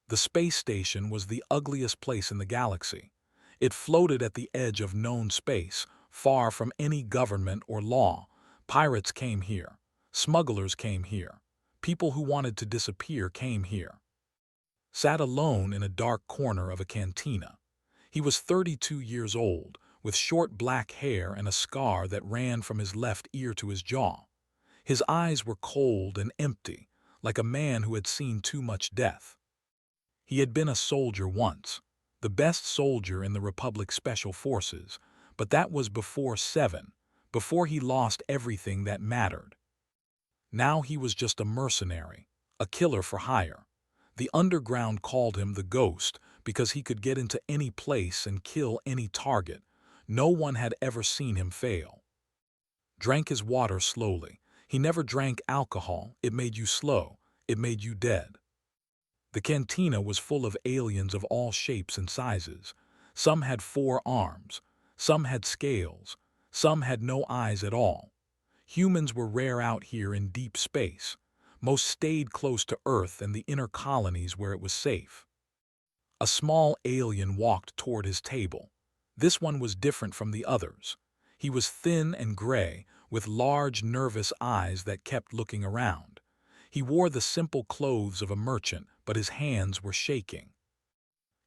The space station was the ugliest place in the galaxy. It floated at the edge of known space, far from any government or law. Pirates came here. Smugglers came here. People who wanted to disappear came here. Sat alone in a dark corner of a cantina. He was 32 years old, with short black hair and a scar that ran from his left ear to his jaw. His eyes were cold and empty, like a man who had seen too much death. He had been a soldier once, the best soldier in the Republic Special Forces, but that was before 7, before he lost everything that mattered. Now he was just a mercenary, a killer for hire. The underground called him the Ghost because he could get into any place and kill any target. No one had ever seen him fail. Drank his water slowly. He never drank alcohol. It made you slow. It made you dead. The cantina was full of aliens of all shapes and sizes. Some had 4 arms. Some had scales. Some had no eyes at all. Humans were rare out here in deep space. Most stayed close to Earth and the inner colonies where it was safe. A small alien walked toward his table. This one was different from the others. He was thin and gray, with large, nervous eyes that kept looking around. He wore the simple clothes of a merchant, but his hands were shaking.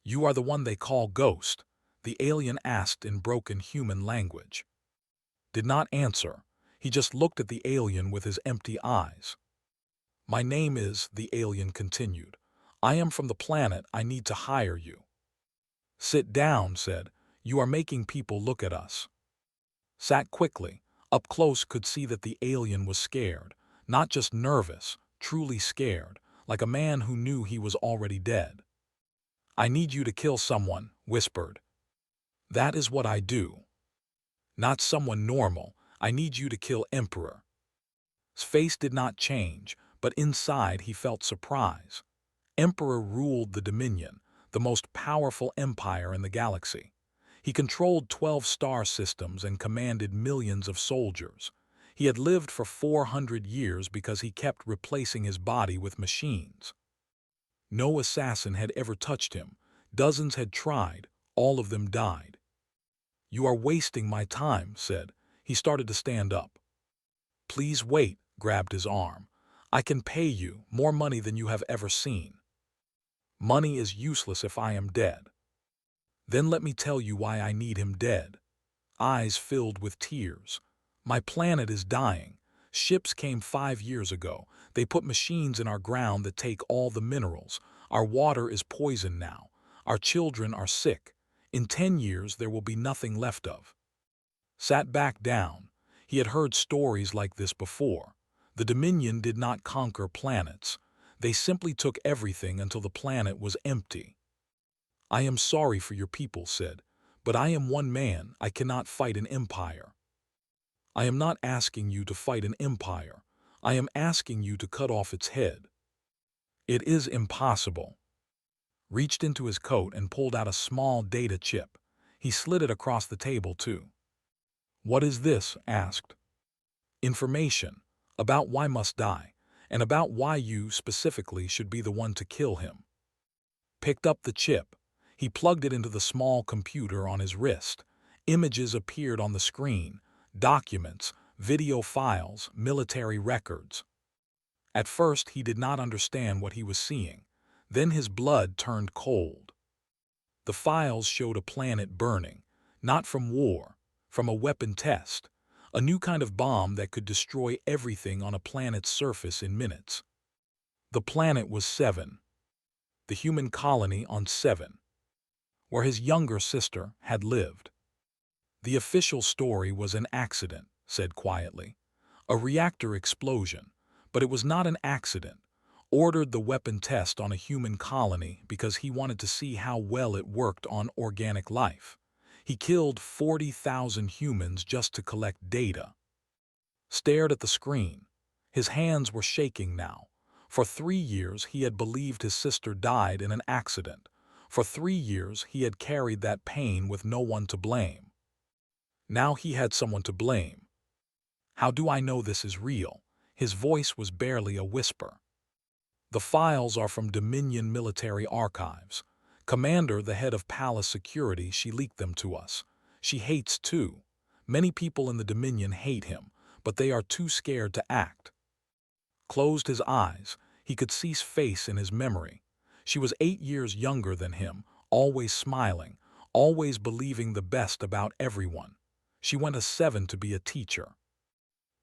"You are the one they call Ghost?" the alien asked in broken human language. Did not answer. He just looked at the alien with his empty eyes. "My name is," the alien continued. "I am from the planet. I need to hire you." "Sit down," said. "You are making people look at us." Sat quickly. Up close could see that the alien was scared. Not just nervous, truly scared, like a man who knew he was already dead. "I need you to kill someone," whispered. "That is what I do." "Not someone normal. I need you to kill Emperor." His face did not change, but inside he felt surprise. Emperor ruled the Dominion, the most powerful empire in the galaxy. He controlled 12 star systems and commanded millions of soldiers. He had lived for 400 years because he kept replacing his body with machines. No assassin had ever touched him. Dozens had tried. All of them died. "You are wasting my time," said. He started to stand up. "Please wait," grabbed his arm. "I can pay you more money than you have ever seen." "Money is useless if I am dead." "Then let me tell you why I need him dead." Eyes filled with tears. "My planet is dying. Ships came 5 years ago. They put machines in our ground that take all the minerals. Our water is poisoned now. Our children are sick. In 10 years there will be nothing left of." Sat back down. He had heard stories like this before. The Dominion did not conquer planets. They simply took everything until the planet was empty. "I am sorry for your people," said, "but I am one man. I cannot fight an empire." "I am not asking you to fight an empire. I am asking you to cut off its head." "It is impossible." Reached into his coat and pulled out a small data chip. He slid it across the table, too. "What is this?" asked. "Information. About why must die, and about why you, specifically, should be the one to kill him." Picked up the chip. He plugged it into the small computer on his wrist. Images appeared on the screen. Documents, video files, military records. At first he did not understand what he was seeing. Then his blood turned cold. The files showed a planet burning, not from war, from a weapon test, a new kind of bomb that could destroy everything on a planet's surface in minutes. The planet was 7. The human colony on 7, where his younger sister had lived. "The official story was an accident," said quietly. "A reactor explosion, but it was not an accident. Ordered the weapon test on a human colony because he wanted to see how well it worked on organic life. He killed 40,000 humans just to collect data." Stared at the screen. His hands were shaking now. For 3 years he had believed his sister died in an accident. For 3 years he had carried that pain with no one to blame. Now he had someone to blame. "How do I know this is real?" His voice was barely a whisper. The files are from Dominion military archives. Commander, the head of palace security, she leaked them to us. She hates too. Many people in the Dominion hate him, but they are too scared to act. Closed his eyes. He could see face in his memory. She was 8 years younger than him, always smiling, always believing the best about everyone. She went a 7 to be a teacher.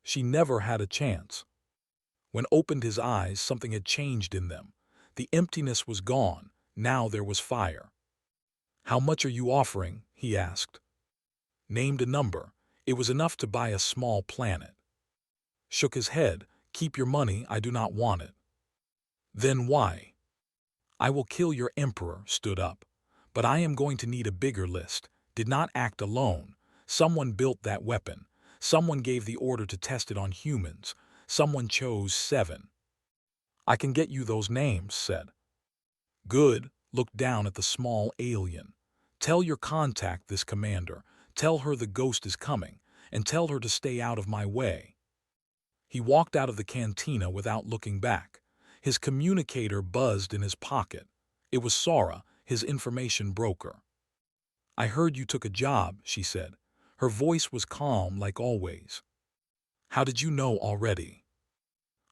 She never had a chance. When opened his eyes, something had changed in them. The emptiness was gone. Now there was fire. "How much are you offering?" he asked. Named a number. It was enough to buy a small planet. Shook his head. "Keep your money, I do not want it." "Then why?" "I will kill your emperor," stood up. "But I am going to need a bigger list." Did not act alone. Someone built that weapon. Someone gave the order to test it on humans. Someone chose 7. "I can get you those names," said. "Good." Looked down at the small alien. "Tell your contact this, commander. Tell her the ghost is coming, and tell her to stay out of my way." He walked out of the cantina without looking back. His communicator buzzed in his pocket. It was Sora, his information broker. "I heard you took a job," she said. Her voice was calm like always. "How did you know already?"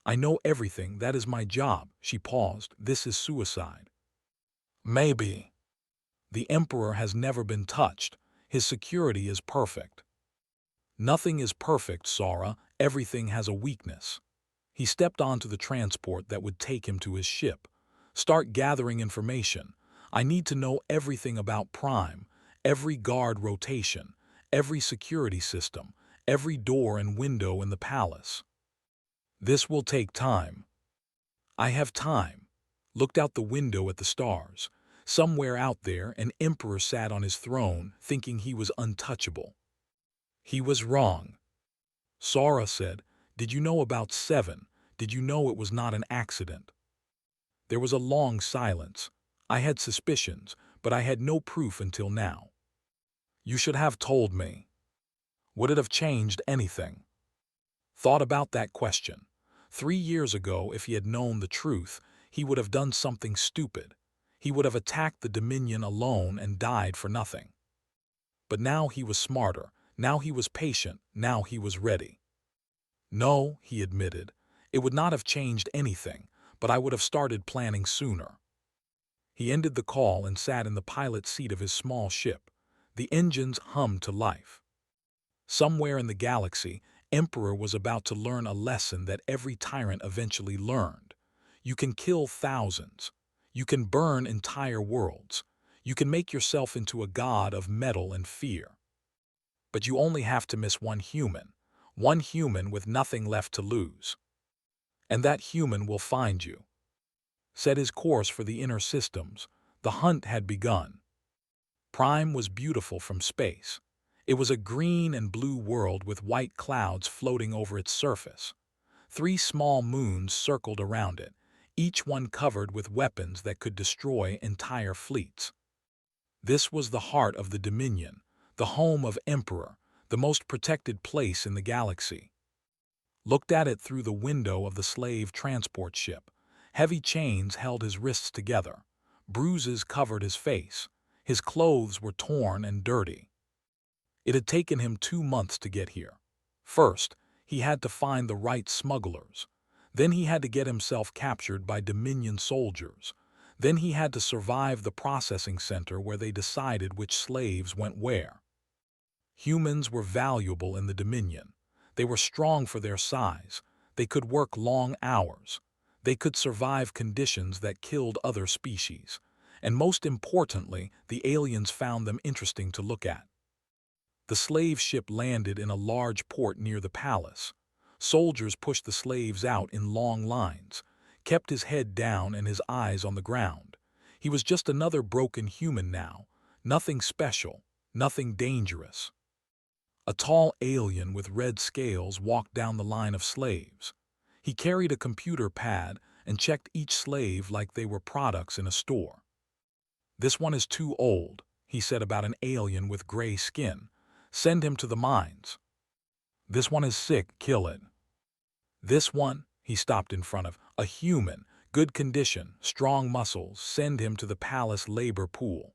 "I know everything, that is my job." She paused. "This is suicide." "Maybe." "The Emperor has never been touched. His security is perfect." "Nothing is perfect, Sora. Everything has a weakness." He stepped onto the transport that would take him to his ship. "Start gathering information. I need to know everything about Prime, every guard rotation, every security system, every door and window in the palace." "This will take time." "I have time." Looked out the window at the stars. Somewhere out there, an emperor sat on his throne, thinking he was untouchable. He was wrong. Sora said, "Did you know about 7? Did you know it was not an accident?" There was a long silence. "I had suspicions, but I had no proof until now." "You should have told me." "Would it have changed anything?" Thought about that question. 3 years ago, if he had known the truth, he would have done something stupid. He would have attacked the Dominion alone and died for nothing. But now he was smarter. Now he was patient. Now he was ready. "No," he admitted. "It would not have changed anything, but I would have started planning sooner." He ended the call and sat in the pilot's seat of his small ship. The engines hummed to life. Somewhere in the galaxy, Emperor was about to learn a lesson that every tyrant eventually learned. You can kill thousands. You can burn entire worlds. You can make yourself into a god of metal and fear. But you only have to miss one human with nothing left to lose. And that human will find you. Set his course for the inner systems. The hunt had begun. Prime was beautiful from space. It was a green and blue world with white clouds floating over its surface. 3 small moons circled around it, each one covered with weapons that could destroy entire fleets. This was the heart of the Dominion, the home of Emperor, the most protected place in the galaxy. Looked at it through the window of the slave transport ship. Heavy chains held his wrists together. Bruises covered his face. His clothes were torn and dirty. It had taken him 2 months to get here. First, he had to find the right smugglers. Then he had to get himself captured by Dominion soldiers. Then he had to survive the processing center where they decided which slaves went where. Humans were valuable in the Dominion. They were strong for their size. They could work long hours. They could survive conditions that killed other species. And most importantly, the aliens found them interesting to look at. The slave ship landed in a large port near the palace. Soldiers pushed the slaves out in long lines, kept his head down and his eyes on the ground. He was just another broken human now, nothing special, nothing dangerous. A tall alien with red scales walked down the line of slaves. He carried a computer pad and checked each slave like they were products in a store. "This one is too old," he said about an alien with gray skin. "Send him to the mines." "This one is sick, kill it." "This one," he stopped in front of, a human, Good condition, strong muscles, send him to the palace labor pool.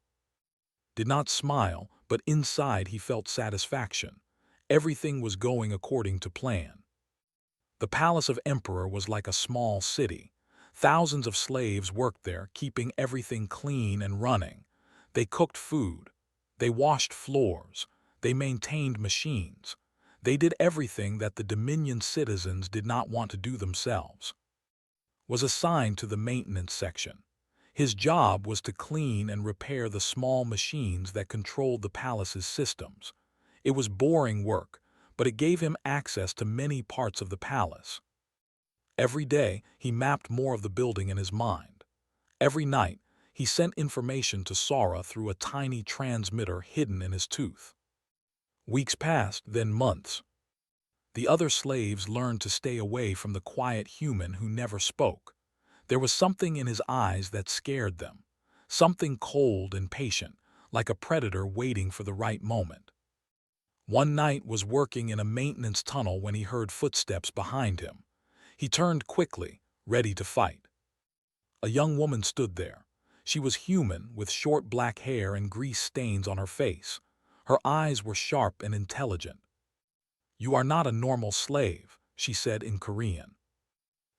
Did not smile, but inside he felt satisfaction. Everything was going according to plan. The palace of Emperor was like a small city. Thousands of slaves worked there, keeping everything clean and running. They cooked food. They washed floors. They maintained machines. They did everything that the Dominion citizens did not want to do themselves. Was assigned to the maintenance section. His job was to clean and repair the small machines that controlled the palace's systems. It was boring work, but it gave him access to many parts of the palace. Every day, he mapped more of the building in his mind. Every night, he sent information to Sora through a tiny transmitter hidden in his tooth. Weeks passed, then months. The other slaves learned to stay away from the quiet human who never spoke. There was something in his eyes that scared them, something cold and patient, like a predator waiting for the right moment. One night was working in a maintenance tunnel when he heard footsteps behind him. He turned quickly, ready to fight. A young woman stood there. She was human, with short black hair and grease stains on her face. Her eyes were sharp and intelligent. "You are not a normal slave," she said in Korean.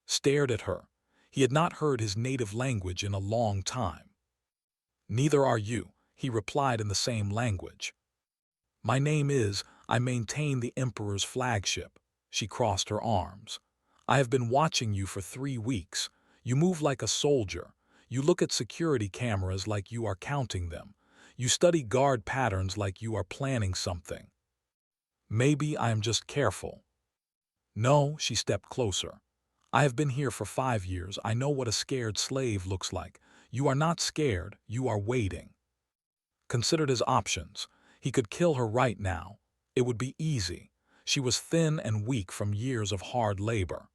Stared at her. He had not heard his native language in a long time. "Neither are you," he replied in the same language. "My name is, I maintain the Emperor's flagship." She crossed her arms. "I have been watching you for 3 weeks. You move like a soldier. You look at security cameras like you are counting them. You study guard patterns like you are planning something. Maybe I am just careful." "No," she stepped closer. "I have been here for 5 years. I know what a scared slave looks like. You are not scared, you are waiting." Considered his options. He could kill her right now. It would be easy. She was thin and weak from years of hard labor.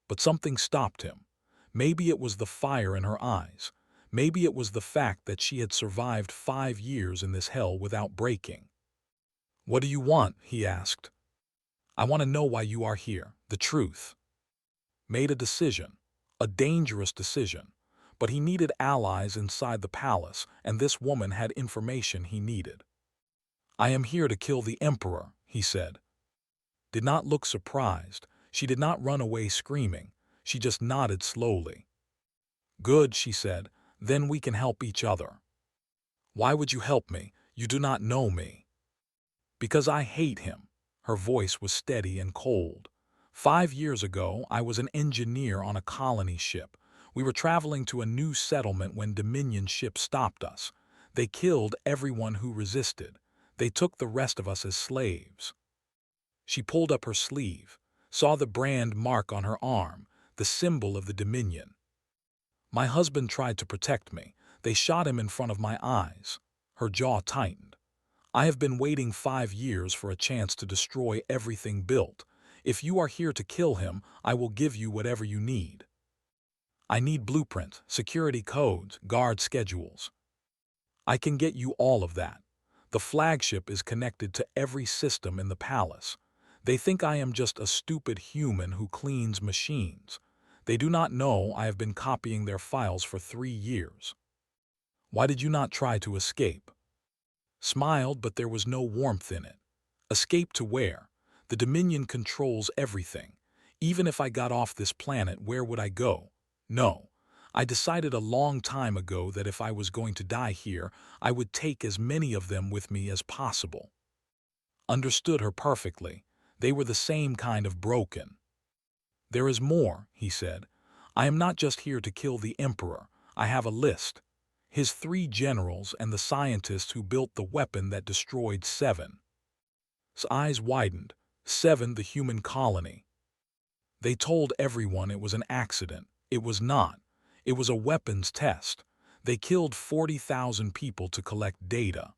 But something stopped him. Maybe it was the fire in her eyes. Maybe it was the fact that she had survived 5 years in this hell without breaking. "What do you want?" he asked. "I want to know why you are here, the truth." Made a decision, a dangerous decision, but he needed allies inside the palace, and this woman had information he needed. "I am here to kill the Emperor," he said. Did not look surprised. She did not run away screaming. She just nodded slowly. "Good," she said, "then we can help each other." "Why would you help me? You do not know me." "Because I hate him." Her voice was steady and cold. 5 years ago, I was an engineer on a colony ship. We were traveling to a new settlement when Dominion ships stopped us. They killed everyone who resisted. They took the rest of us as slaves. She pulled up her sleeve, saw the brand mark on her arm, the symbol of the Dominion. "My husband tried to protect me. They shot him in front of my eyes." Her jaw tightened. "I have been waiting 5 years for a chance to destroy everything built. If you are here to kill him, I will give you whatever you need. I need blueprints, security codes, guard schedules. I can get you all of that. The flagship is connected to every system in the palace. They think I am just a stupid human who cleans machines. They do not know I have been copying their files for 3 years. Why did you not try to escape?" Smiled, but there was no warmth in it. Escape to where? The Dominion controls everything. Even if I got off this planet, where would I go? No. I decided a long time ago that if I was going to die here, I would take as many of them with me as possible. Understood her perfectly. They were the same kind of broken. "There is more," he said. "I am not just here to kill the Emperor. I have a list. His 3 generals and the scientists who built the weapon that destroyed 7. His eyes widened. 7, the human colony. They told everyone it was an accident. It was not. It was a weapons test. They killed 40,000 people to collect data."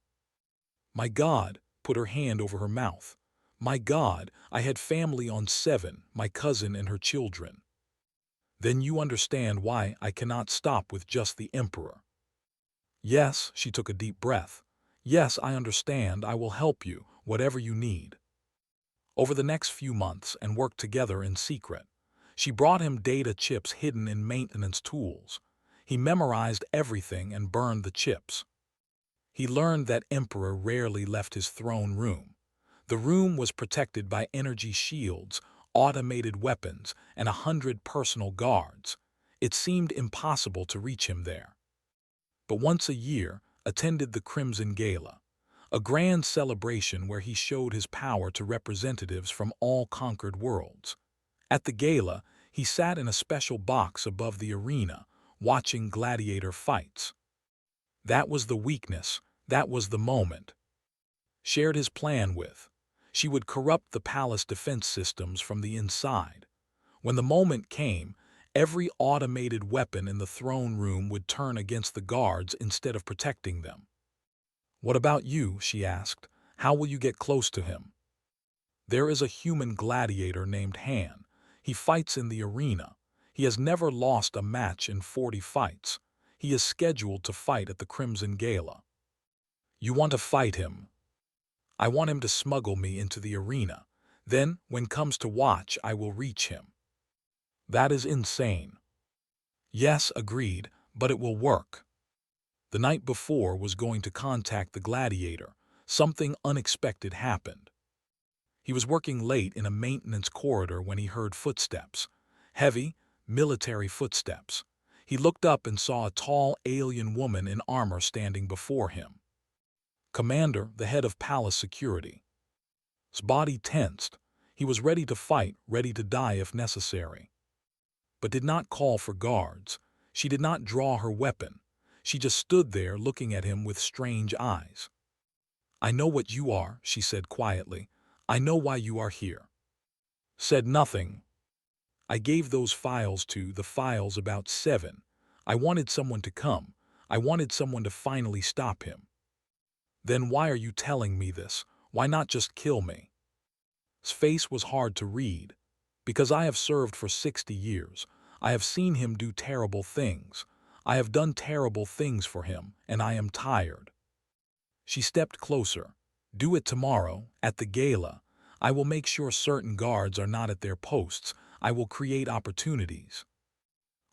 "My God," put her hand over her mouth. "My God, I had family on 7, my cousin and her children." "Then you understand why I cannot stop with just the Emperor." "Yes," she took a deep breath. "Yes, I understand. I will help you, whatever you need." Over the next few months and worked together in secret. She brought him data chips hidden in maintenance tools. He memorized everything and burned the chips. He learned that Emperor rarely left his throne room. The room was protected by energy shields, automated weapons, and 100 personal guards. It seemed impossible to reach him there. But once a year, attended the Crimson Gala, a grand celebration where he showed his power to representatives from all conquered worlds. At the gala, he sat in a special box above the arena, watching gladiator fights. That was the weakness, that was the moment. Shared his plan with. She would corrupt the palace defense systems from the inside. When the moment came, every automated weapon in the throne room would turn against the guards instead of protecting them. "What about you?" she asked. "How will you get close to him?" "There is a human gladiator named Han. He fights in the arena. He has never lost a match in 40 fights. He is scheduled to fight at the Crimson Gala." "You want to fight him?" "I want him to smuggle me into the arena. Then, when comes to watch, I will reach him." "That is insane." "Yes, agreed, but it will work." The night before was going to contact the gladiator. Something unexpected happened. He was working late in a maintenance corridor when he heard footsteps. Heavy, military footsteps. He looked up and saw a tall alien woman in armor standing before him. Commander, the head of palace security. His body tensed. He was ready to fight, ready to die if necessary. But did not call for guards. She did not draw her weapon. She just stood there looking at him with strange eyes. "I know what you are," she said quietly. "I know why you are here." Said nothing. "I gave those files to the files about 7. I wanted someone to come. I wanted someone to finally stop him." "Then why are you telling me this? Why not just kill me?" His face was hard to read. "Because I have served for 60 years. I have seen him do terrible things. I have done terrible things for him, and I am tired." She stepped closer. "Do it tomorrow, at the gala. I will make sure certain guards are not at their posts. I will create opportunities."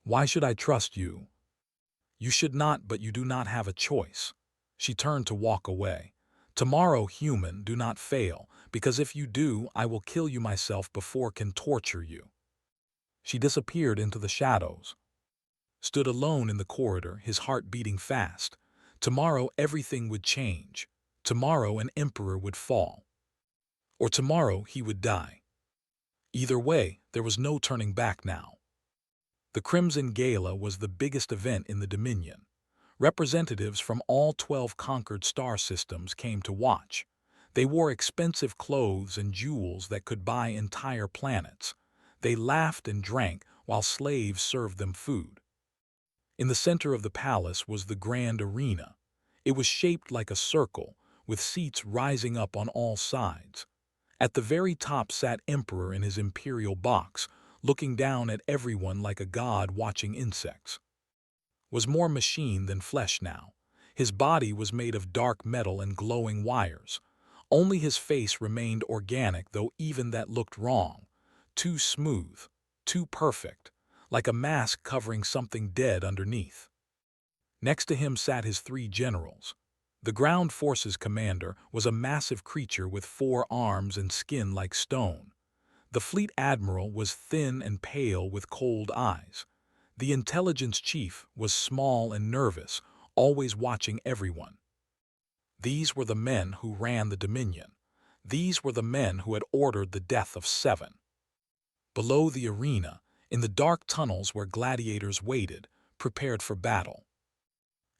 "Why should I trust you?" "You should not, but you do not have a choice." She turned to walk away. "Tomorrow, human, do not fail, because if you do, I will kill you myself before can torture you." She disappeared into the shadows. Stood alone in the corridor, his heart beating fast. Tomorrow everything would change. Tomorrow an emperor would fall. Or tomorrow he would die. Either way, there was no turning back now. The Crimson Gala was the biggest event in the Dominion. Representatives from all 12 conquered star systems came to watch. They wore expensive clothes and jewels that could buy entire planets. They laughed and drank while slaves served them food. In the center of the palace was the grand arena. It was shaped like a circle, with seats rising up on all sides. At the very top sat Emperor in his imperial box, looking down at everyone like a god watching insects. Was more machine than flesh now. His body was made of dark metal and glowing wires. Only his face remained organic, though even that looked wrong. Too smooth, too perfect, like a mask covering something dead underneath. Next to him sat his 3 generals. The ground forces commander was a massive creature with 4 arms and skin like stone. The fleet admiral was thin and pale with cold eyes. The intelligence chief was small and nervous, always watching everyone. These were the men who ran the Dominion. These were the men who had ordered the death of 7. Below the arena, in the dark tunnels where gladiators waited, prepared for battle.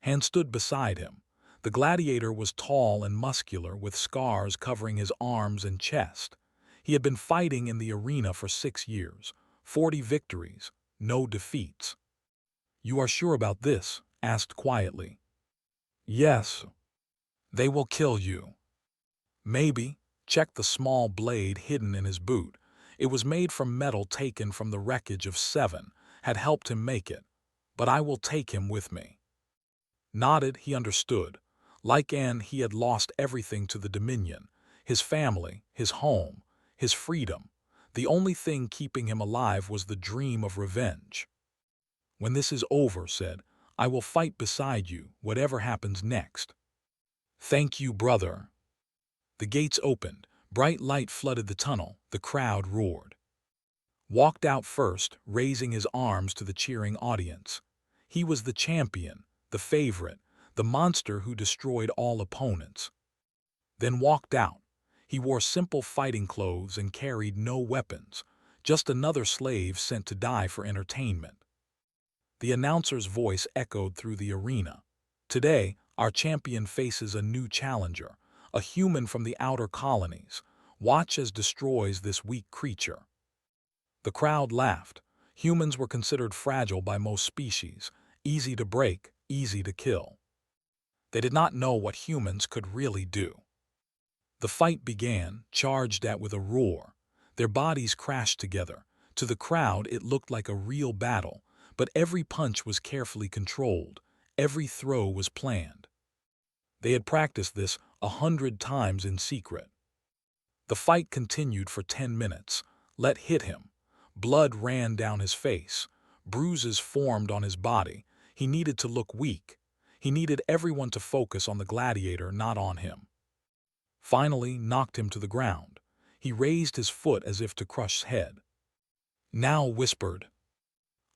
Han stood beside him. The gladiator was tall and muscular, with scars covering his arms and chest. He had been fighting in the arena for 6 years, 40 victories, no defeats. "You are sure about this?" asked quietly. "Yes." "They will kill you." "Maybe." Check the small blade hidden in his boot. It was made from metal taken from the wreckage of 7, had helped him make it. "But I will take him with me." Nodded, he understood. Like Anne, he had lost everything to the Dominion. His family, his home, his freedom. The only thing keeping him alive was the dream of revenge. "When this is over," said, "I will fight beside you, whatever happens next." "Thank you, brother." The gates opened. Bright light flooded the tunnel. The crowd roared. Walked out first, raising his arms to the cheering audience. He was the champion, the favorite, the monster who destroyed all opponents. Then walked out. He wore simple fighting clothes and carried no weapons, just another slave sent to die for entertainment. The announcer's voice echoed through the arena. "Today, our champion faces a new challenger, a human from the outer colonies. Watch as destroys this weak creature." The crowd laughed. Humans were considered fragile by most species, easy to break, easy to kill. They did not know what humans could really do. The fight began, charged at with a roar. Their bodies crashed together. To the crowd, it looked like a real battle, but every punch was carefully controlled. Every throw was planned. They had practiced this 100 times in secret. The fight continued for 10 minutes. Let hit him. Blood ran down his face. Bruises formed on his body. He needed to look weak. He needed everyone to focus on the gladiator, not on him. Finally, knocked him to the ground. He raised his foot as if to crush his head. Now whispered.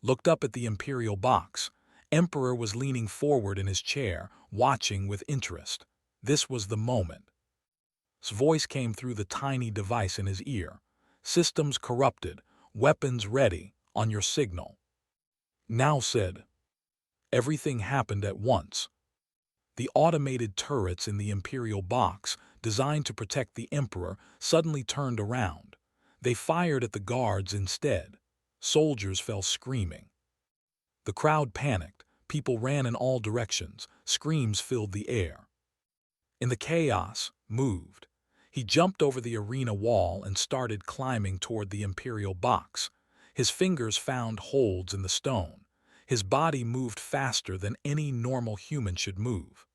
Looked up at the imperial box. Emperor was leaning forward in his chair, watching with interest. This was the moment. His voice came through the tiny device in his ear. "Systems corrupted. Weapons ready. On your signal." Now said. Everything happened at once. The automated turrets in the imperial box, designed to protect the emperor, suddenly turned around. They fired at the guards instead. Soldiers fell screaming. The crowd panicked. People ran in all directions. Screams filled the air. In the chaos, moved. He jumped over the arena wall and started climbing toward the imperial box. His fingers found holds in the stone. His body moved faster than any normal human should move.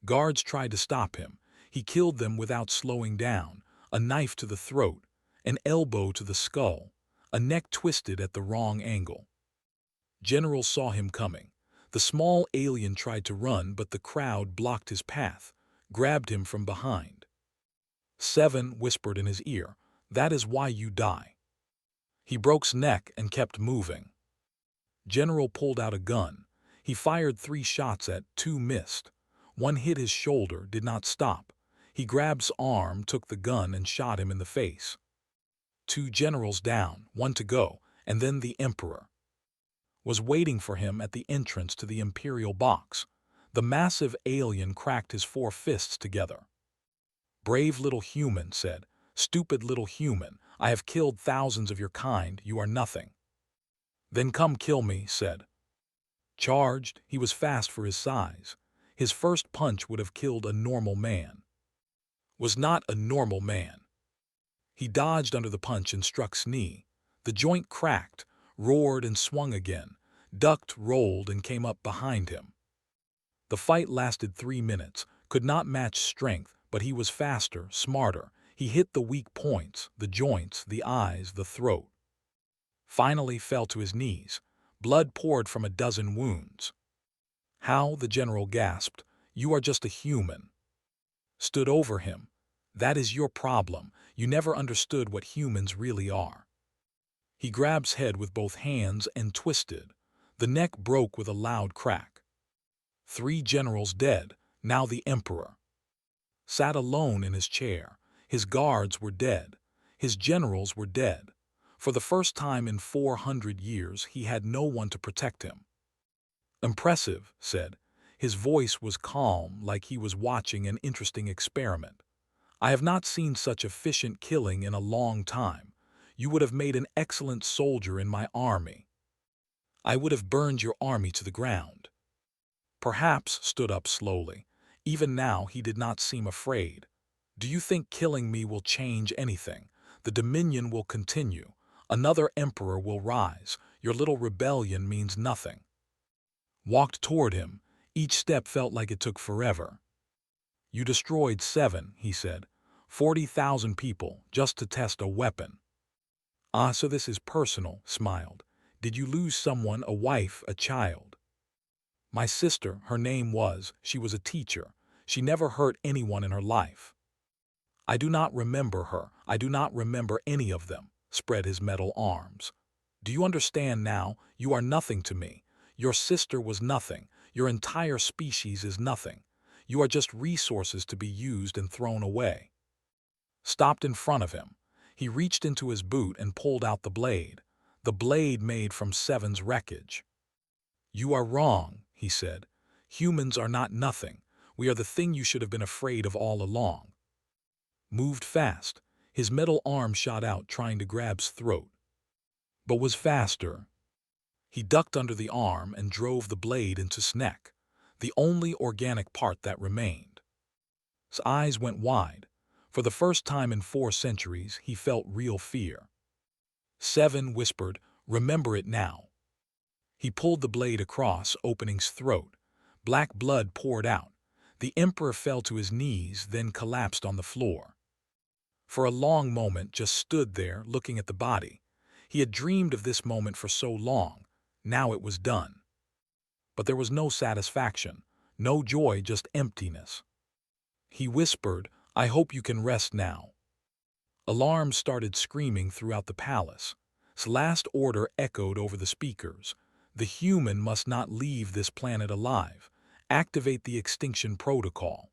Guards tried to stop him. He killed them without slowing down. A knife to the throat, an elbow to the skull, a neck twisted at the wrong angle. Generals saw him coming. The small alien tried to run, but the crowd blocked his path, grabbed him from behind. "7" whispered in his ear, "That is why you die." He broke his neck and kept moving. General pulled out a gun. He fired 3 shots at 2 missed. One hit his shoulder, did not stop. He grabbed his arm, took the gun, and shot him in the face. 2 generals down, 1 to go, and then the emperor was waiting for him at the entrance to the imperial box. The massive alien cracked his 4 fists together. "Brave little human," said. "Stupid little human. I have killed thousands of your kind. You are nothing." "Then come kill me," said. Charged, he was fast for his size. His first punch would have killed a normal man. Was not a normal man. He dodged under the punch and struck his knee. The joint cracked, roared and swung again, ducked, rolled, and came up behind him. The fight lasted 3 minutes, could not match strength, but he was faster, smarter. He hit the weak points, the joints, the eyes, the throat. Finally fell to his knees. Blood poured from a dozen wounds. "How?" the general gasped. "You are just a human." Stood over him. "That is your problem. You never understood what humans really are." He grabbed his head with both hands and twisted. The neck broke with a loud crack. 3 generals dead, now the emperor. Sat alone in his chair. His guards were dead. His generals were dead. For the first time in 400 years, he had no one to protect him. "Impressive," said. His voice was calm, like he was watching an interesting experiment. "I have not seen such efficient killing in a long time. You would have made an excellent soldier in my army. I would have burned your army to the ground." Perhaps stood up slowly. Even now he did not seem afraid. "Do you think killing me will change anything? The Dominion will continue. Another emperor will rise. Your little rebellion means nothing." Walked toward him. Each step felt like it took forever. "You destroyed 7," he said. 40,000 people, just to test a weapon." "Ah, so this is personal," smiled. "Did you lose someone, a wife, a child?" "My sister, her name was, she was a teacher. She never hurt anyone in her life." "I do not remember her. I do not remember any of them," spread his metal arms. "Do you understand now? You are nothing to me. Your sister was nothing. Your entire species is nothing. You are just resources to be used and thrown away." Stopped in front of him. He reached into his boot and pulled out the blade made from Seven's wreckage. "You are wrong," he said. "Humans are not nothing. We are the thing you should have been afraid of all along." Moved fast. His metal arm shot out, trying to grab's throat, but was faster. He ducked under the arm and drove the blade into his neck, the only organic part that remained. His eyes went wide. For the first time in 4 centuries, he felt real fear. Seven whispered, "Remember it now." He pulled the blade across, opening his throat. Black blood poured out. The Emperor fell to his knees, then collapsed on the floor. For a long moment, just stood there, looking at the body. He had dreamed of this moment for so long. Now it was done. But there was no satisfaction, no joy, just emptiness. He whispered, "I hope you can rest now." Alarms started screaming throughout the palace. His last order echoed over the speakers. "The human must not leave this planet alive. Activate the extinction protocol."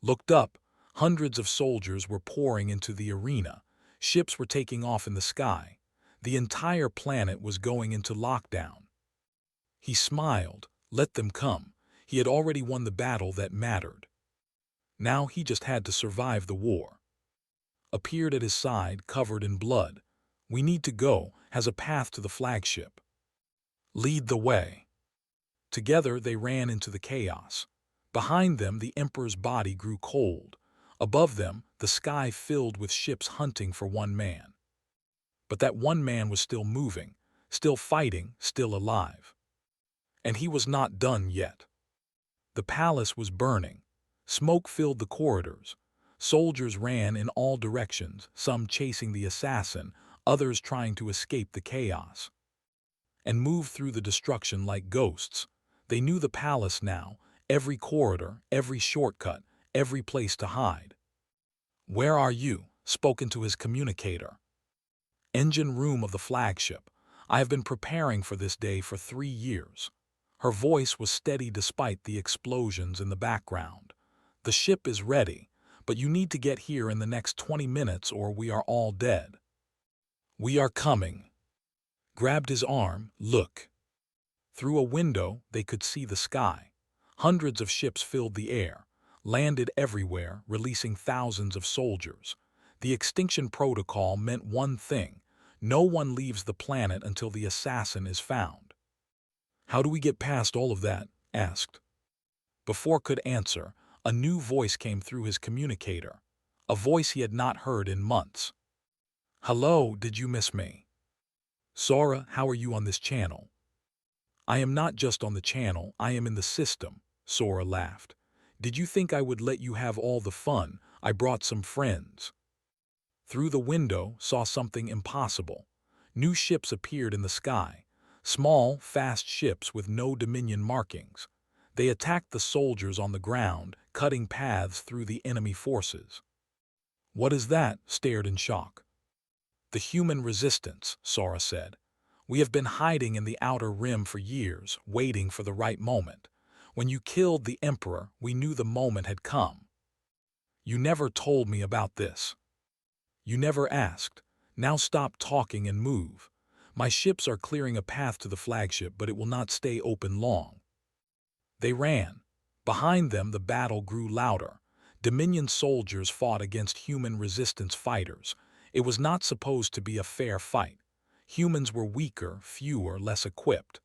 Looked up. Hundreds of soldiers were pouring into the arena. Ships were taking off in the sky. The entire planet was going into lockdown. He smiled. Let them come. He had already won the battle that mattered. Now he just had to survive the war. Appeared at his side, covered in blood. "We need to go," has a path to the flagship. "Lead the way." Together they ran into the chaos. Behind them the Emperor's body grew cold. Above them, the sky filled with ships hunting for one man. But that one man was still moving, still fighting, still alive. And he was not done yet. The palace was burning. Smoke filled the corridors. Soldiers ran in all directions, some chasing the assassin, others trying to escape the chaos, and moved through the destruction like ghosts. They knew the palace now, every corridor, every shortcut, every place to hide. "Where are you?" spoke into his communicator. "Engine room of the flagship. I have been preparing for this day for 3 years." Her voice was steady despite the explosions in the background. "The ship is ready, but you need to get here in the next 20 minutes or we are all dead." "We are coming." Grabbed his arm. "Look." Through a window, they could see the sky. Hundreds of ships filled the air, landed everywhere, releasing thousands of soldiers. The extinction protocol meant one thing: no one leaves the planet until the assassin is found. "How do we get past all of that?" asked. Before could answer, a new voice came through his communicator, a voice he had not heard in months. "Hello, did you miss me? Sora, how are you on this channel?" "I am not just on the channel, I am in the system," Sora laughed. "Did you think I would let you have all the fun? I brought some friends." Through the window, saw something impossible. New ships appeared in the sky. Small, fast ships with no Dominion markings. They attacked the soldiers on the ground, cutting paths through the enemy forces. "What is that?" stared in shock. "The human resistance," Sora said. "We have been hiding in the outer rim for years, waiting for the right moment. When you killed the Emperor, we knew the moment had come. You never told me about this. You never asked. Now stop talking and move. My ships are clearing a path to the flagship, but it will not stay open long." They ran. Behind them the battle grew louder. Dominion soldiers fought against human resistance fighters. It was not supposed to be a fair fight. Humans were weaker, fewer, less equipped.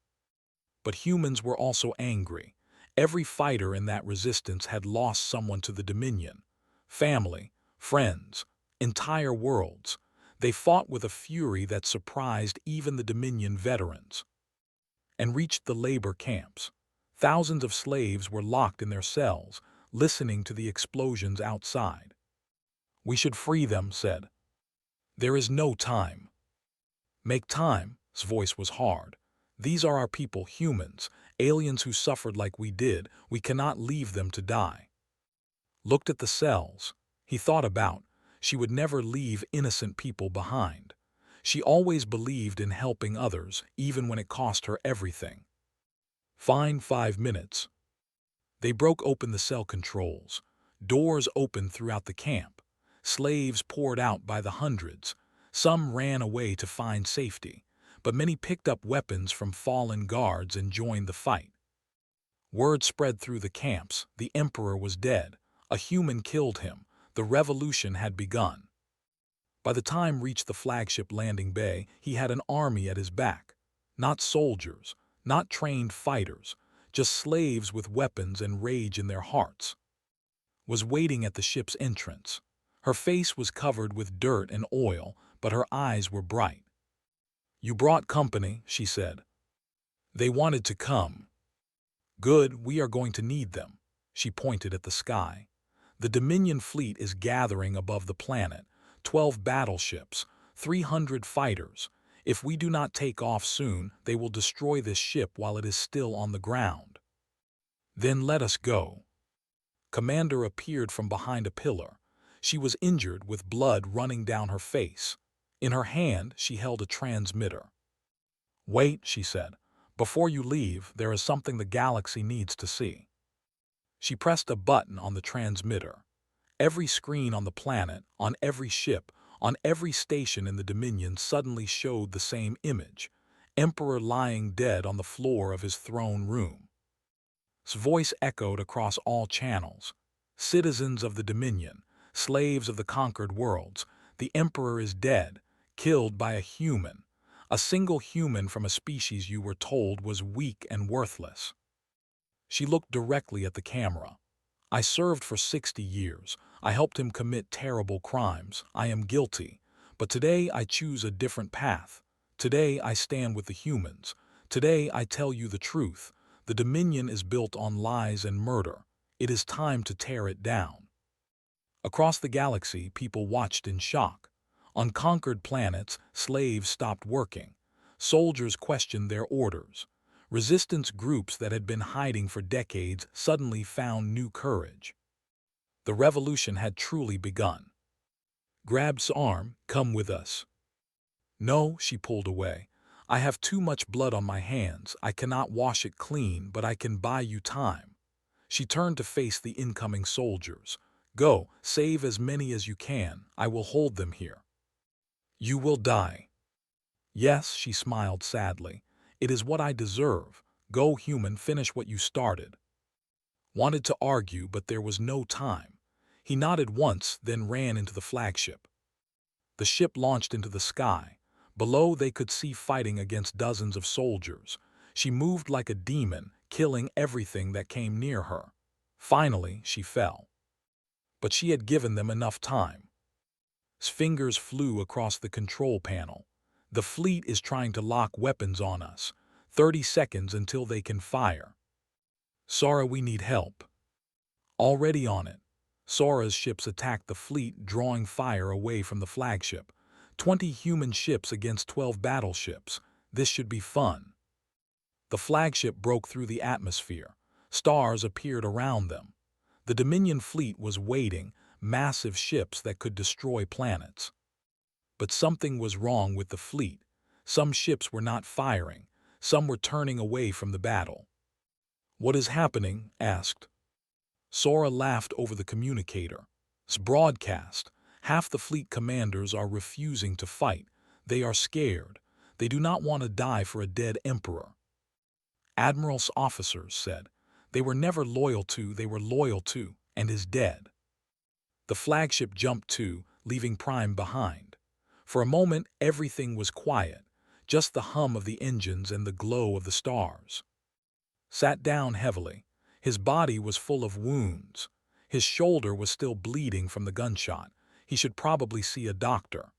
But humans were also angry. Every fighter in that resistance had lost someone to the Dominion. Family, friends, entire worlds. They fought with a fury that surprised even the Dominion veterans. And reached the labor camps. Thousands of slaves were locked in their cells, listening to the explosions outside. "We should free them," said. "There is no time." Make time. His voice was hard. These are our people, humans, aliens who suffered like we did. We cannot leave them to die. Looked at the cells. He thought about. She would never leave innocent people behind. She always believed in helping others, even when it cost her everything. Fine, 5 minutes. They broke open the cell controls. Doors opened throughout the camp. Slaves poured out by the hundreds. Some ran away to find safety, but many picked up weapons from fallen guards and joined the fight. Word spread through the camps. The emperor was dead. A human killed him. The revolution had begun. By the time reached the flagship landing bay, he had an army at his back. Not soldiers, not trained fighters, just slaves with weapons and rage in their hearts. Was waiting at the ship's entrance. Her face was covered with dirt and oil, but her eyes were bright. "You brought company," she said. "They wanted to come." "Good, we are going to need them." She pointed at the sky. "The Dominion fleet is gathering above the planet. 12 battleships, 300 fighters. If we do not take off soon, they will destroy this ship while it is still on the ground." "Then let us go." Commander appeared from behind a pillar. She was injured with blood running down her face. In her hand, she held a transmitter. "Wait," she said. "Before you leave, there is something the galaxy needs to see." She pressed a button on the transmitter. Every screen on the planet, on every ship, on every station in the Dominion suddenly showed the same image: Emperor lying dead on the floor of his throne room. His voice echoed across all channels. "Citizens of the Dominion, slaves of the conquered worlds, the Emperor is dead, killed by a human. A single human from a species you were told was weak and worthless." She looked directly at the camera. "I served for 60 years. I helped him commit terrible crimes. I am guilty. But today I choose a different path. Today I stand with the humans. Today I tell you the truth. The Dominion is built on lies and murder. It is time to tear it down." Across the galaxy, people watched in shock. On conquered planets, slaves stopped working. Soldiers questioned their orders. Resistance groups that had been hiding for decades suddenly found new courage. The revolution had truly begun. Grabbed his arm. "Come with us." "No," she pulled away. "I have too much blood on my hands. I cannot wash it clean, but I can buy you time." She turned to face the incoming soldiers. "Go, save as many as you can. I will hold them here." "You will die." "Yes," she smiled sadly. "It is what I deserve. Go, human, finish what you started." Wanted to argue, but there was no time. He nodded once, then ran into the flagship. The ship launched into the sky. Below, they could see fighting against dozens of soldiers. She moved like a demon, killing everything that came near her. Finally, she fell. But she had given them enough time. His fingers flew across the control panel. "The fleet is trying to lock weapons on us. 30 seconds until they can fire." "Sora, we need help." "Already on it." Sora's ships attacked the fleet, drawing fire away from the flagship. 20 human ships against 12 battleships. This should be fun. The flagship broke through the atmosphere. Stars appeared around them. The Dominion fleet was waiting, massive ships that could destroy planets. But something was wrong with the fleet. Some ships were not firing. Some were turning away from the battle. "What is happening?" asked. Sora laughed over the communicator. "It's broadcast. Half the fleet commanders are refusing to fight. They are scared. They do not want to die for a dead emperor." Admiral's officers said. "They were never loyal to, and is dead." The flagship jumped too, leaving Prime behind. For a moment, everything was quiet, just the hum of the engines and the glow of the stars. Sat down heavily. His body was full of wounds. His shoulder was still bleeding from the gunshot. He should probably see a doctor.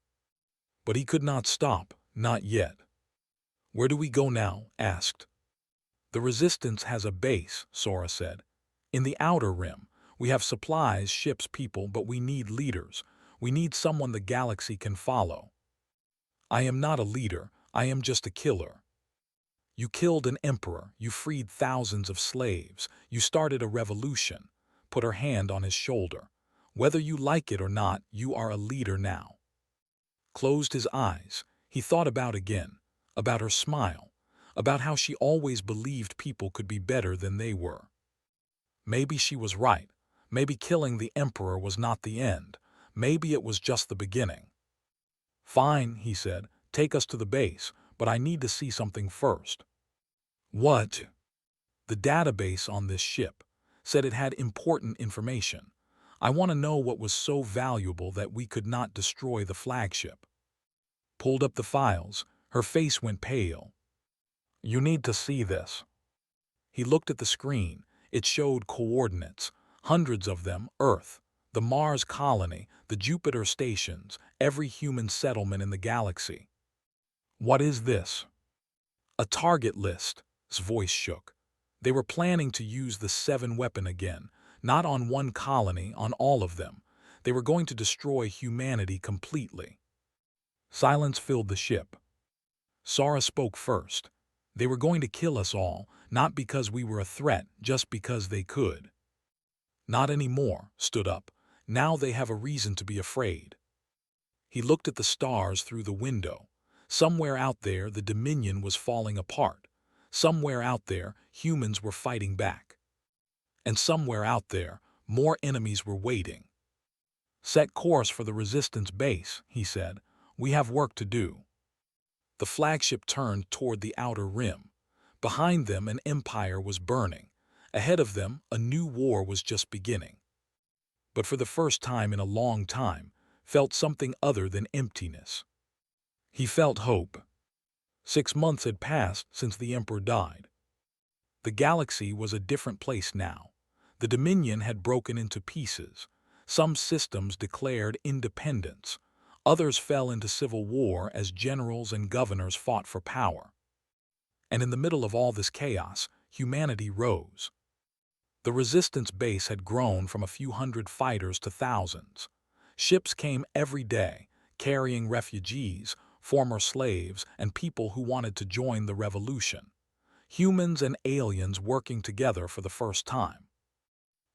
But he could not stop, not yet. "Where do we go now?" asked. "The Resistance has a base," Sora said. "In the Outer Rim. We have supplies, ships, people, but we need leaders. We need someone the galaxy can follow." "I am not a leader. I am just a killer. You killed an emperor, you freed thousands of slaves, you started a revolution. Put her hand on his shoulder. Whether you like it or not, you are a leader now. Closed his eyes. He thought about her smile, about how she always believed people could be better than they were. Maybe she was right. Maybe killing the emperor was not the end. Maybe it was just the beginning. Fine, he said, take us to the base, but I need to see something first. What? The database on this ship said it had important information. I want to know what was so valuable that we could not destroy the flagship. Pulled up the files. Her face went pale. You need to see this. He looked at the screen. It showed coordinates, hundreds of them, Earth, the Mars colony, the Jupiter stations, every human settlement in the galaxy. What is this? A target list. His voice shook. They were planning to use the 7 weapon again, not on one colony, on all of them. They were going to destroy humanity completely. Silence filled the ship. Sara spoke first. They were going to kill us all, not because we were a threat, just because they could. Not anymore, stood up. Now they have a reason to be afraid. He looked at the stars through the window. Somewhere out there, the Dominion was falling apart. Somewhere out there, humans were fighting back. And somewhere out there, more enemies were waiting. Set course for the Resistance base, he said. We have work to do. The flagship turned toward the outer rim. Behind them, an empire was burning. Ahead of them, a new war was just beginning. But for the first time in a long time, felt something other than emptiness. He felt hope. 6 months had passed since the Emperor died. The galaxy was a different place now. The Dominion had broken into pieces. Some systems declared independence. Others fell into civil war as generals and governors fought for power. And in the middle of all this chaos, humanity rose. The Resistance base had grown from a few hundred fighters to thousands. Ships came every day, carrying refugees, former slaves, and people who wanted to join the revolution. Humans and aliens working together for the first time.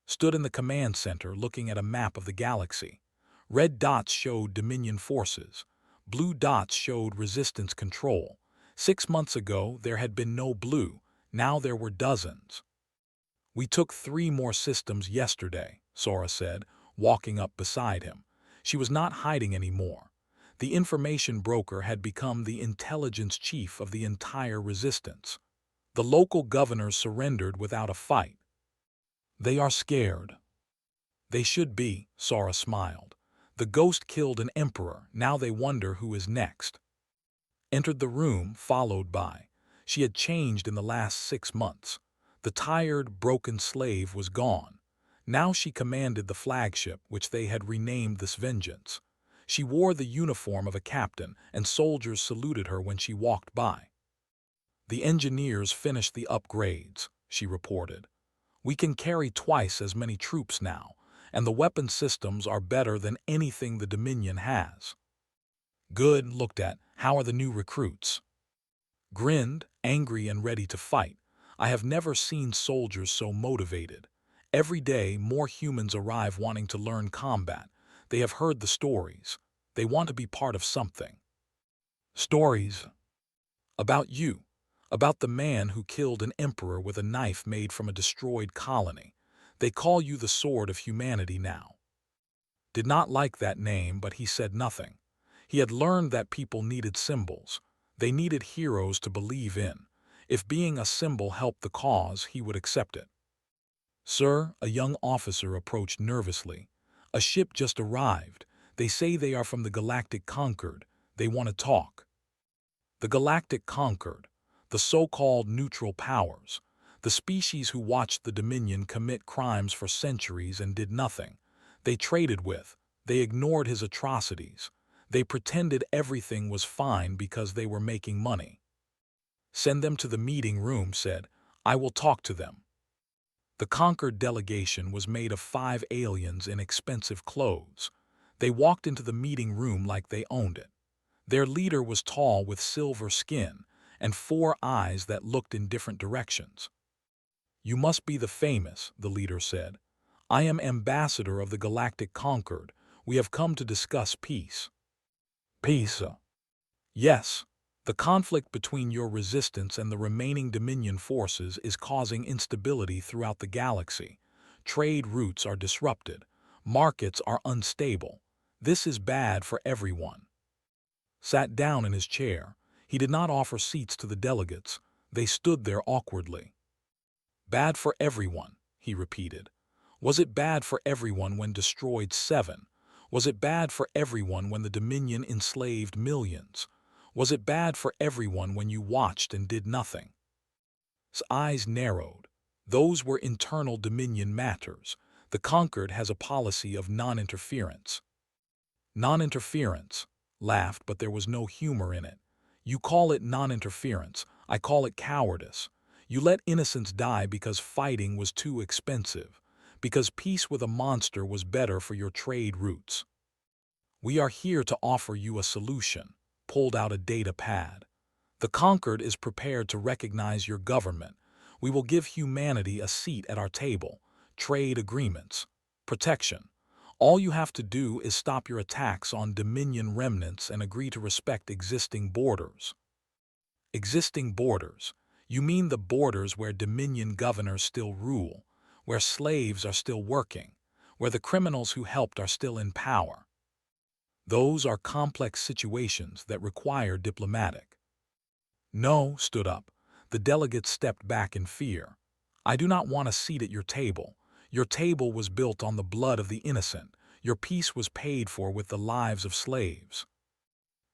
Stood in the command center looking at a map of the galaxy. Red dots showed Dominion forces. Blue dots showed Resistance control. 6 months ago, there had been no blue. Now there were dozens. We took 3 more systems yesterday, Sora said, walking up beside him. She was not hiding anymore. The information broker had become the intelligence chief of the entire Resistance. The local governors surrendered without a fight. They are scared. They should be, Sora smiled. The ghost killed an emperor, now they wonder who is next. Entered the room, followed by. She had changed in the last 6 months. The tired, broken slave was gone. Now she commanded the flagship, which they had renamed this Vengeance. She wore the uniform of a captain, and soldiers saluted her when she walked by. The engineers finished the upgrades, she reported. We can carry twice as many troops now, and the weapon systems are better than anything the Dominion has. Good, looked at. How are the new recruits? Grinned, angry and ready to fight. I have never seen soldiers so motivated. Every day, more humans arrive wanting to learn combat. They have heard the stories. They want to be part of something. Stories. About you. About the man who killed an emperor with a knife made from a destroyed colony. They call you the Sword of Humanity now. Did not like that name, but he said nothing. He had learned that people needed symbols. They needed heroes to believe in. If being a symbol helped the cause, he would accept it. Sir, a young officer approached nervously. A ship just arrived. They say they are from the Galactic Concord. They want to talk. The Galactic Concord, the so-called neutral powers, the species who watched the Dominion commit crimes for centuries and did nothing. They traded with, they ignored his atrocities. They pretended everything was fine because they were making money. Send them to the meeting room, said. I will talk to them. The Concord delegation was made of 5 aliens in expensive clothes. They walked into the meeting room like they owned it. Their leader was tall with silver skin and 4 eyes that looked in different directions. "You must be the famous," the leader said. "I am ambassador of the Galactic Concord. We have come to discuss peace." "Peace?" "Yes. The conflict between your resistance and the remaining Dominion forces is causing instability throughout the galaxy. Trade routes are disrupted. Markets are unstable. This is bad for everyone." Sat down in his chair. He did not offer seats to the delegates. They stood there awkwardly. "Bad for everyone," he repeated. "Was it bad for everyone when destroyed 7? Was it bad for everyone when the Dominion enslaved millions? Was it bad for everyone when you watched and did nothing?" His eyes narrowed. Those were internal Dominion matters. The Concord has a policy of non-interference. "Non-interference," laughed, but there was no humor in it. "You call it non-interference. I call it cowardice. You let innocents die because fighting was too expensive, because peace with a monster was better for your trade routes. We are here to offer you a solution." Pulled out a data pad. "The Concord is prepared to recognize your government. We will give humanity a seat at our table. Trade agreements. Protection. All you have to do is stop your attacks on Dominion remnants and agree to respect existing borders." "Existing borders? You mean the borders where Dominion governors still rule, where slaves are still working, where the criminals who helped are still in power? Those are complex situations that require diplomatic." "No," stood up. The delegates stepped back in fear. "I do not want a seat at your table. Your table was built on the blood of the innocent. Your peace was paid for with the lives of slaves."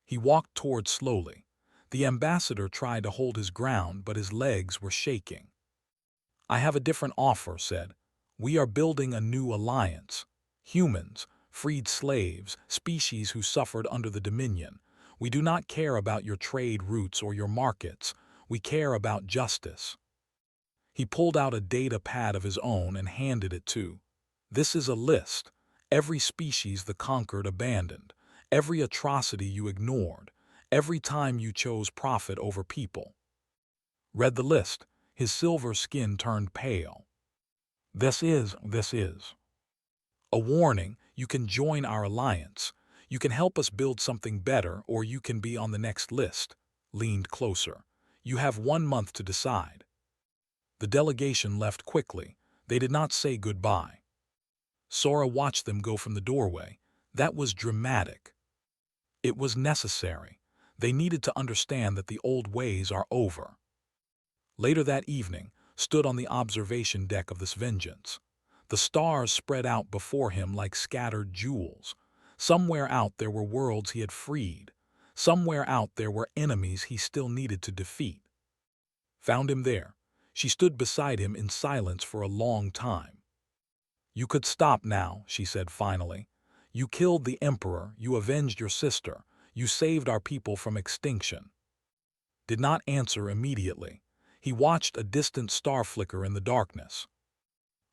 He walked toward slowly. The ambassador tried to hold his ground, but his legs were shaking. "I have a different offer," said. "We are building a new alliance. Humans, freed slaves, species who suffered under the Dominion. We do not care about your trade routes or your markets. We care about justice." He pulled out a data pad of his own and handed it to. "This is a list. Every species the Conquered abandoned. Every atrocity you ignored. Every time you chose profit over people." Read the list. His silver skin turned pale. This is a warning. You can join our alliance. You can help us build something better, or you can be on the next list." Leaned closer. "You have 1 month to decide." The delegation left quickly. They did not say goodbye. Sora watched them go from the doorway. That was dramatic. It was necessary. They needed to understand that the old ways are over. Later that evening, stood on the observation deck of this vengeance. The stars spread out before him like scattered jewels. Somewhere out there were worlds he had freed. Somewhere out there were enemies he still needed to defeat. Found him there. She stood beside him in silence for a long time. "You could stop now," she said finally. "You killed the Emperor, you avenged your sister, you saved our people from extinction." Did not answer immediately. He watched a distant star flicker in the darkness.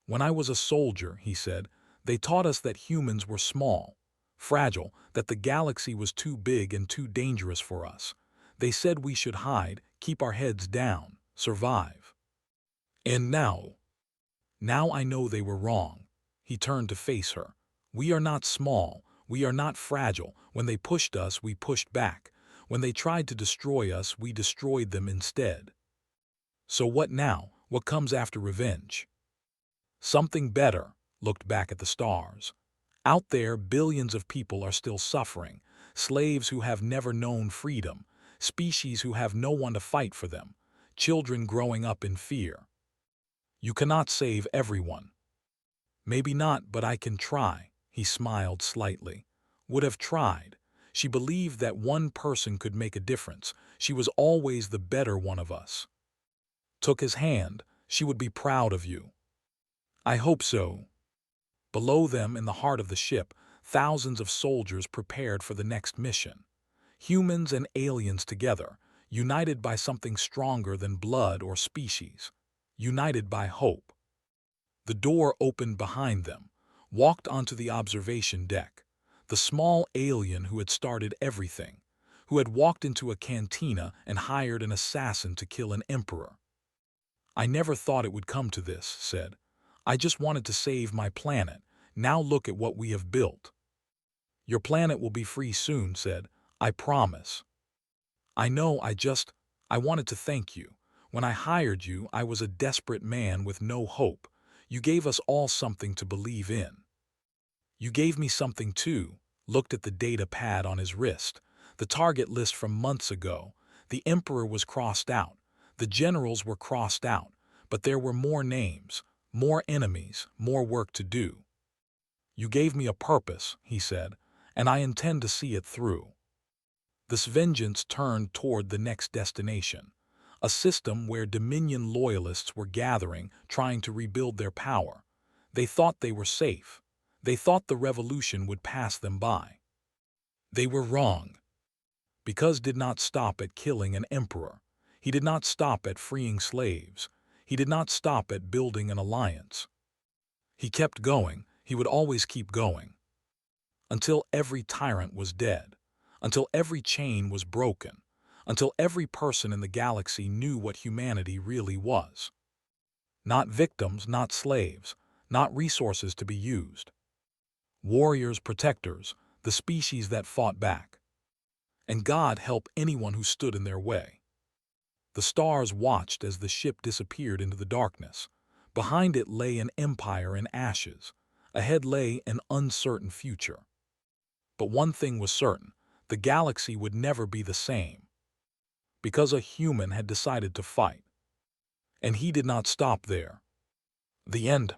"When I was a soldier," he said, "they taught us that humans were small, fragile, that the galaxy was too big and too dangerous for us. They said we should hide, keep our heads down, survive. And now I know they were wrong." He turned to face her. "We are not small. We are not fragile. When they pushed us, we pushed back. When they tried to destroy us, we destroyed them instead. So what now? What comes after revenge?" "Something better." Looked back at the stars. "Out there, billions of people are still suffering. Slaves who have never known freedom. Species who have no one to fight for them. Children growing up in fear. You cannot save everyone." "Maybe not, but I can try." He smiled slightly. Would have tried. She believed that one person could make a difference. She was always the better one of us. Took his hand. "She would be proud of you." "I hope so." Below them, in the heart of the ship, thousands of soldiers prepared for the next mission. Humans and aliens together, united by something stronger than blood or species. United by hope. The door opened behind them. Walked onto the observation deck. The small alien who had started everything. who had walked into a cantina and hired an assassin to kill an emperor. "I never thought it would come to this," said. "I just wanted to save my planet. Now look at what we have built." "Your planet will be free soon," said. "I promise." "I know, I wanted to thank you. When I hired you, I was a desperate man with no hope. You gave us all something to believe in." "You gave me something too," looked at the data pad on his wrist. The target list from months ago. The Emperor was crossed out. The generals were crossed out. But there were more names, more enemies, more work to do. "You gave me a purpose," he said, "and I intend to see it through." This vengeance turned toward the next destination, a system where Dominion loyalists were gathering, trying to rebuild their power. They thought they were safe. They thought the revolution would pass them by. They were wrong. Because did not stop at killing an emperor. He did not stop at freeing slaves. He did not stop at building an alliance. He kept going. He would always keep going. Until every tyrant was dead. Until every chain was broken. Until every person in the galaxy knew what humanity really was. Not victims, not slaves, not resources to be used. Warriors, protectors, the species that fought back. And God help anyone who stood in their way. The stars watched as the ship disappeared into the darkness. Behind it lay an empire in ashes. Ahead lay an uncertain future. But one thing was certain, the galaxy would never be the same. Because a human had decided to fight. And he did not stop there. The end.